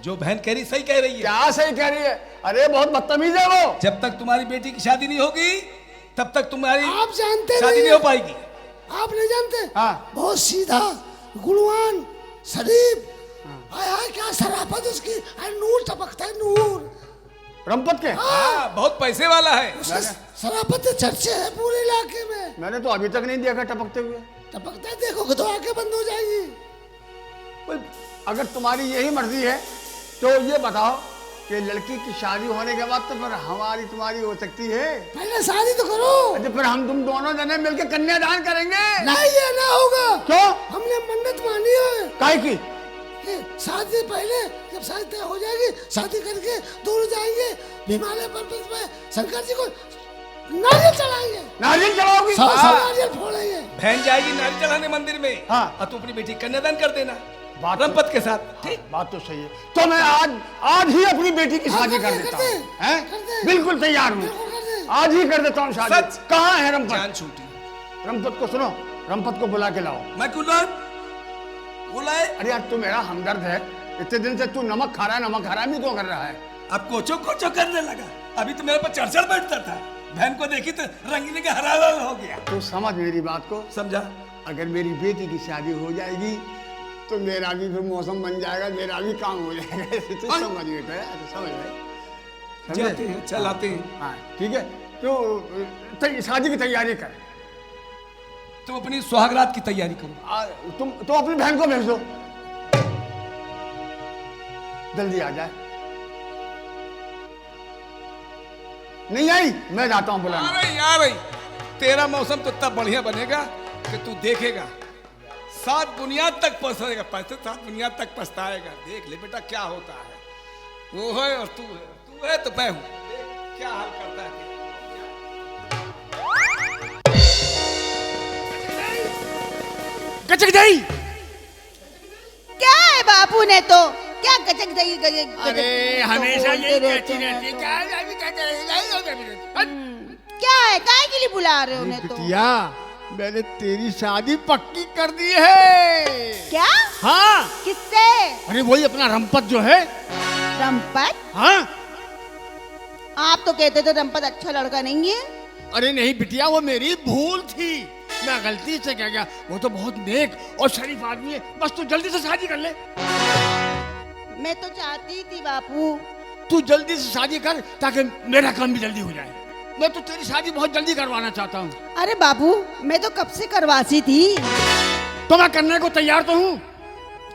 जो बहन कह रही सही कह रही है। क्या सही कह रही है? अरे बहुत बदतमीज है वो। जब तक तुम्हारी बेटी की शादी नहीं होगी तब तक तुम्हारी आप जानते शादी नहीं हो पाएगी। आप नहीं जानते? हाँ। बहुत सीधा, गुणवान, शरीफ। हाय हाय क्या शराफत उसकी। अरे नूर टपकता है, नूर। रंपत के? हाँ, बहुत पैसे वाला है। उसका शराफत के चर्चे है पूरे इलाके में। मैंने तो अभी तक नहीं देखा टपकते हुए। टपकता है, देखोगे तो आंखें बंद हो जाएगी। अगर तुम्हारी यही मर्जी है तो ये बताओ कि लड़की की शादी होने के बाद तो फिर हमारी तुम्हारी हो सकती है। पहले शादी तो करो। अच्छा फिर हम तुम दोनों जने मिलकर कन्यादान करेंगे। नहीं ये ना होगा। क्यों? हमने मन्नत मानी है काहे की? कि शादी से पहले जब शादी तय हो जाएगी, शादी करके दोनों जाएंगे हिमालय पर्वत में, शंकर जी को नारियल चढ़ाएंगे। नारियल चढ़ाओगी? नारियल फोड़ेंगे। बहन जाएगी नारियल चढ़ाने मंदिर में। हाँ। और तू अपनी बेटी कन्यादान कर देना बात रंपत के साथ। ठीक। बात तो सही है। तो मैं आज ही अपनी बेटी की शादी कर देता हूँ। हैं? बिल्कुल तैयार हूँ। आज ही कर देता हूँ शादी। सच? कहाँ है रमपत? जान छूटी। रमपत को सुनो, रमपत को बुला के लाओ। मैं क्यों लाऊं? बुलाए। अरे यार तू मेरा हमदर्द है, इतने दिन से तू नमक खा रहा है, नमक हरामी क्यों कर रहा है? अब कोचो कोचो करने लगा। अभी तो मेरे पर चढ़ बैठता था, बहन को देखी तो रंगीनी का हरा हो गया। तू समझ मेरी बात को। समझा? अगर मेरी बेटी की शादी हो जाएगी तो मेरा भी फिर मौसम बन जाएगा, मेरा भी काम हो जाएगा। ऐसे तू समझ बेटा, ऐसे समझ भाई। जाते हैं, चलाते हैं। हाँ ठीक है, तो शादी की तैयारी कर। तुम अपनी सुहागरात की तैयारी करो। तुम अपनी बहन को भेज दो, जल्दी आ जाए। नहीं आई, मैं जाता हूँ बुलाने। अरे यार तेरा मौसम तो तब बढ़िया बनेगा कि तू देखेगा, सात बुनियाद तक पहुंचेगा, पैसे सात बुनियाद तक पछताएगा। देख ले बेटा क्या होता है। वो है और तू है तो मैं हूं। देख क्या हाल करता है। गचक जाई। क्या है बापू ने तो क्या गजक गई गजक? अरे हमेशा यही कहती रहती है। क्या है, काहे के लिए बुला रहे हो उन्हें तो? बिटिया, मैंने तेरी शादी पक्की कर दी है। क्या? हाँ। किससे? अरे वही अपना रमपत जो है। रमपत? हाँ। आप तो कहते थे रमपत अच्छा लड़का नहीं है। अरे नहीं बिटिया, वो मेरी भूल थी, मैं गलती से कह गया। वो तो बहुत नेक और शरीफ आदमी है, बस तू जल्दी से शादी कर ले। मैं तो चाहती थी बापू। तू जल्दी से शादी कर ताकि मेरा काम भी जल्दी हो जाए। मैं तो तेरी शादी बहुत जल्दी करवाना चाहता हूँ। अरे बाबू, मैं तो कब से करवासी थी। तो मैं करने को तैयार तो हूँ,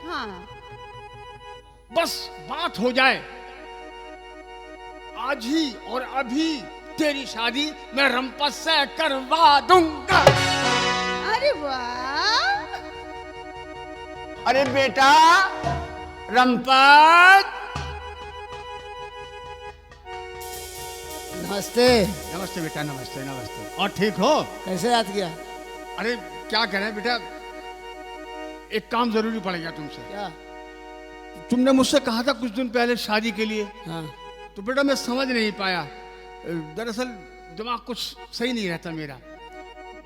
हाँ। बस बात हो जाए। आज ही और अभी तेरी शादी मैं रमपत से करवा दूंगा। अरे वाह। अरे बेटा रमपत। नमस्ते। नमस्ते बेटा, नमस्ते नमस्ते। और ठीक हो? कैसे याद किया? अरे क्या कह रहे हैं बेटा, एक काम जरूरी पड़ेगा तुमसे। क्या? तुमने मुझसे कहा था कुछ दिन पहले शादी के लिए, हाँ। तो बेटा मैं समझ नहीं पाया। दरअसल दिमाग कुछ सही नहीं रहता मेरा।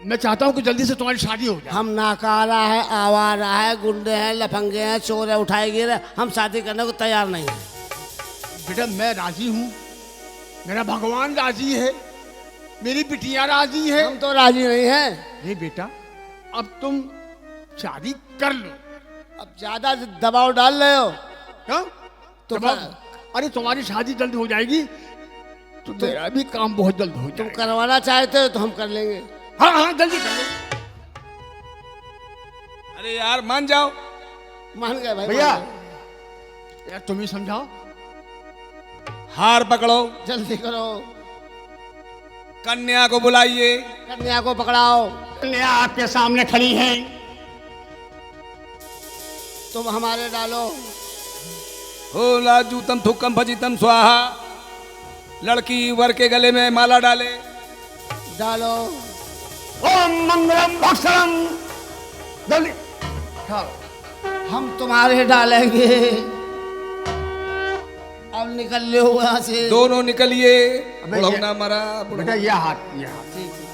मैं चाहता हूँ कि जल्दी से तुम्हारी शादी हो जाए। हम नाकारा है, आवारा है, गुंडे हैं, लफंगे हैं, चोर है, उठाए गिरे, हम शादी करने को तैयार नहीं हैं। बेटा मैं राजी हूँ, मेरा भगवान राजी है, मेरी बिटिया राजी है। हम तो राजी नहीं हैं। नहीं बेटा, अब तुम शादी कर लो। अब ज्यादा दबाव डाल रहे हो। क्यों? तो अरे तुम्हारी शादी जल्द हो जाएगी तो तेरा भी काम बहुत जल्द हो तुम जाएगा। करवाना चाहते हो तो हम कर लेंगे। हाँ हाँ जल्दी कर लो। अरे यार मान जाओ। मान गए भाई। भैया मान गए। यार तुम ही समझाओ। हार पकड़ो, जल्दी करो, कन्या को बुलाइए। कन्या को पकड़ाओ। कन्या आपके सामने खड़ी है। तुम हमारे डालो। हो लाजूतम थुक्कम भजितम स्वाहा। लड़की वर के गले में माला डाले। डालो। ओम मंगलम भक्षणम। जल्दी हम तुम्हारे डालेंगे। अब निकल ले हो यहाँ से। दोनों निकलिए। अबे बुढ़ऊ ये- ना मरा, बेटा ये हाथ, ये हाथ। ठीक है।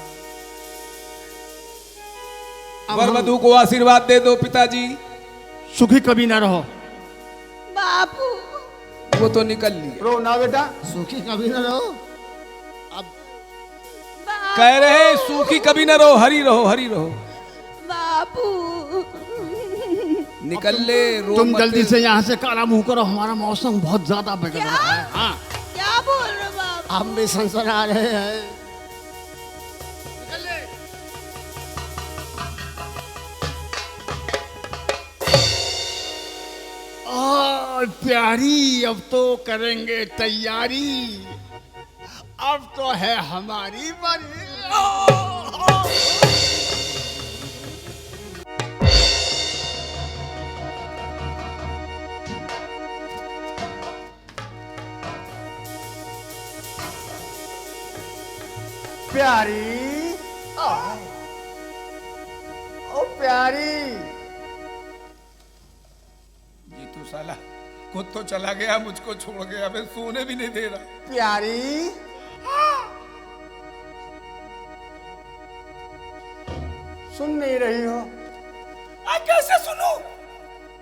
अब वर हम- वधू को आशीर्वाद दे दो पिताजी। सुखी कभी ना रहो। बापू। वो तो निकल लिए। रो ना बेटा। सुखी कभी न रहो। अब कह रहे सूखी कभी न रहो, हरी रहो, हरी रहो। बापू। निकल ले, रो तुम मत। जल्दी से यहाँ से काला मुंह करो, हमारा मौसम बहुत ज्यादा बिगड़ रहा है। हाँ क्या बोल रहे हो बापू? हम भी सनसना रहे हैं। प्यारी अब तो करेंगे तैयारी, अब तो है हमारी बारी। प्यारी ओ प्यारी। ये तो साला खुद तो चला गया, मुझको छोड़ गया, मैं सोने भी नहीं दे रहा। प्यारी सुन नहीं रही हो? कैसे सुनूं?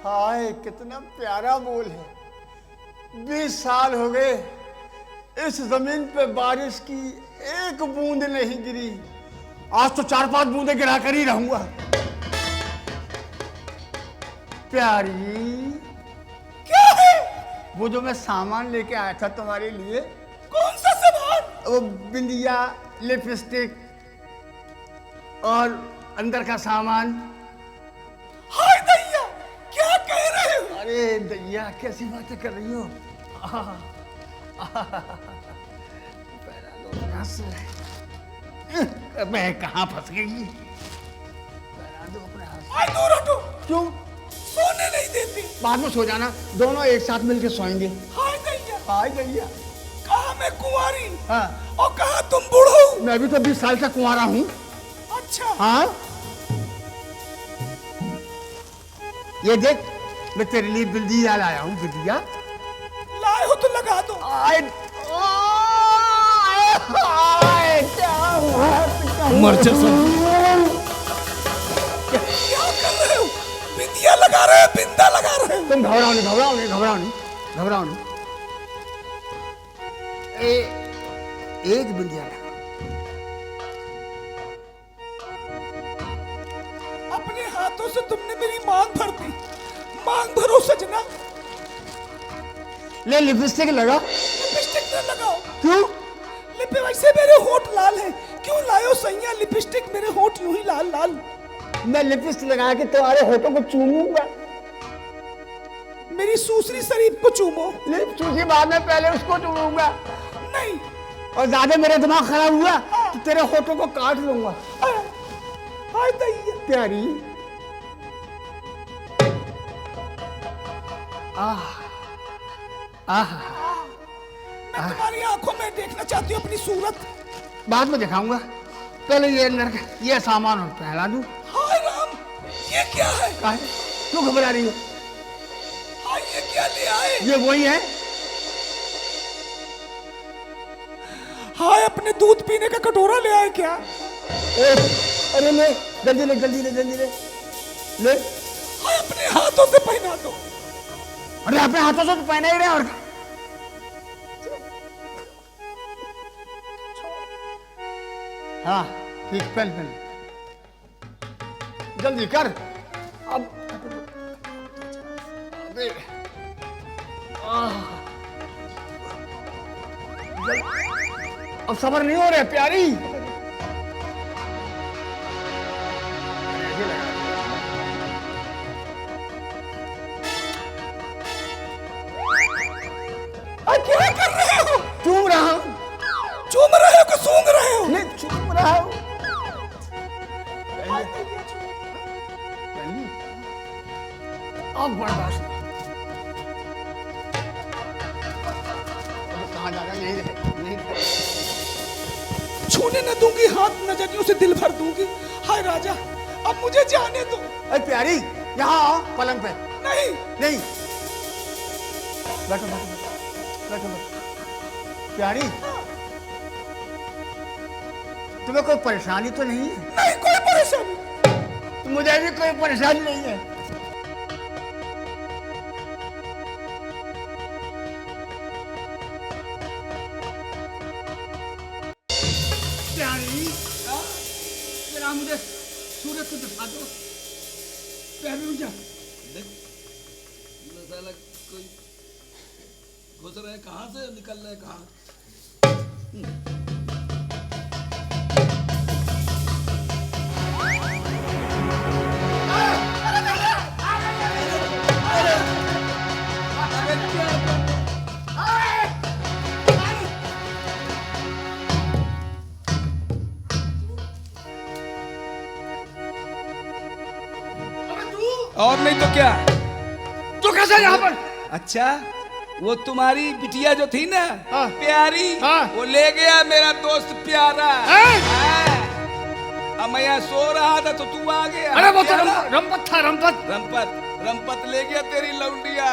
हाय कितना प्यारा बोल है। 20 साल हो गए इस जमीन पे बारिश की एक बूंद नहीं गिरी। आज तो 4-5 बूंदें गिरा कर ही रहूंगा। प्यारी, क्या है? वो जो मैं सामान लेके आया था तुम्हारे लिए, कौन सा सामान? वो बिंदिया, लिपस्टिक और अंदर का सामान। हाय दैया, क्या कह रहे हो? अरे दैया, कैसी बातें कर रही हो? पैरा लो यहाँ से। मैं कहाँ फंस गई? पैरा दो अपने हाथ से। हाय दूर हटो। क्यों? सोने नहीं देती। बाद में सो जाना, दोनों एक साथ मिलके सोएंगे। हाय दैया, हाय दैया। कहा मैं कुंवारी हाँ, और कहा तुम बूढ़ो। मैं भी तो 20 साल से कुंवारा हूँ। अच्छा, हाँ, ये देख, मैं तेरे लिए बिंदिया लाया हूँ। बिंदिया लाए हो तो लगा दो। आए, आए, मर जा सब। क्या कर रहे हो? बिंदिया लगा रहे हो, बिंदा लगा रहे हो। तुम घबराओ नहीं, घबराओ नहीं, घबराओ नहीं, घबराओ नहीं। एक बिंदिया लगा। अपने हाथों से तुमने मेरी मांग भर दी। मांग भरो सजना। ले लिपस्टिक लगा। लिपस्टिक न लगाओ। क्यों? लिपे वैसे मेरे होठ लाल है, क्यों लायो सैया लिपस्टिक? मेरे होठ यूं ही लाल लाल। मैं लिपस्टिक लगा के तुम्हारे होठों को चूमूंगा। मेरी सूसरी शरीफ को चूमो। लिप चूसी बाद में, पहले उसको चूमूंगा। नहीं। और ज्यादा मेरा दिमाग खराब हुआ तो तेरे होठों को काट लूंगा। हाय दैया। प्यारी, आह आह, मैं तुम्हारी आंखों में देखना चाहती हूँ अपनी सूरत। बाद में दिखाऊंगा, पहले ये अंदर का ये सामान और पहला दूं। हाय राम, ये क्या है? काहे? क्यों घबरा रही हो? हाय, ये क्या ले आए? ये वही है। हाय, अपने दूध पीने का कटोरा ले आए क्या? अरे ले, जल्दी ले, जल्दी ले, जल्दी ले, ले। हाय, अपने हाथों से पहना दो। अरे अपने हाथों से तो पहना ही रहे। और हाँ ठीक, पहन पहन, जल्दी कर। अब अबे, अब सबर नहीं हो रहा प्यारी। क्या कर रहे हो? चूम रहा हूं। चूम रहे हो कि सूंघ रहे हो? नहीं, चूम रहा हूं। अब बर्दाश्त कहाँ जा रहा? यही रहे, यही रहे। छूने न दूंगी, हाथ नजरियों से दिल भर दूंगी। हाय राजा, अब मुझे जाने दो। अरे प्यारी, यहाँ आओ पलंग पे। नहीं। नहीं, बैठो बैठो बैठो बैठो। प्यारी, तुम्हें कोई परेशानी तो नहीं है? नहीं, कोई परेशानी। मुझे भी कोई परेशानी नहीं है। प्यारी, जरा मुझे सूरज को दिखा दो। प्यारी रुक जा। देख, साला कोई घुस रहे, कहाँ से निकल रहे, कहाँ? और नहीं तो क्या? तू कैसे यहाँ पर? अच्छा, वो तुम्हारी बिटिया जो थी ना, हाँ। प्यारी, हाँ। वो ले गया मेरा दोस्त प्यारा। हैं? हाँ। अब मैं यहाँ सो रहा था तो तू आ गया। अरे वो तो प्यारा। रंपत था, रंपत। रंपत ले गया तेरी लौंडिया।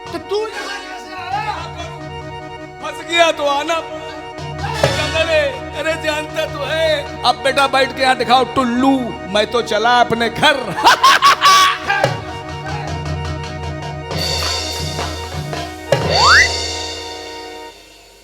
तो तू यहाँ कैसे आया? फंस गया तो आना पड़ा। अरे जानता तो है अब बेटा बैठ के यहाँ दिखाओ टुल्लू, मैं तो चला अपने घर।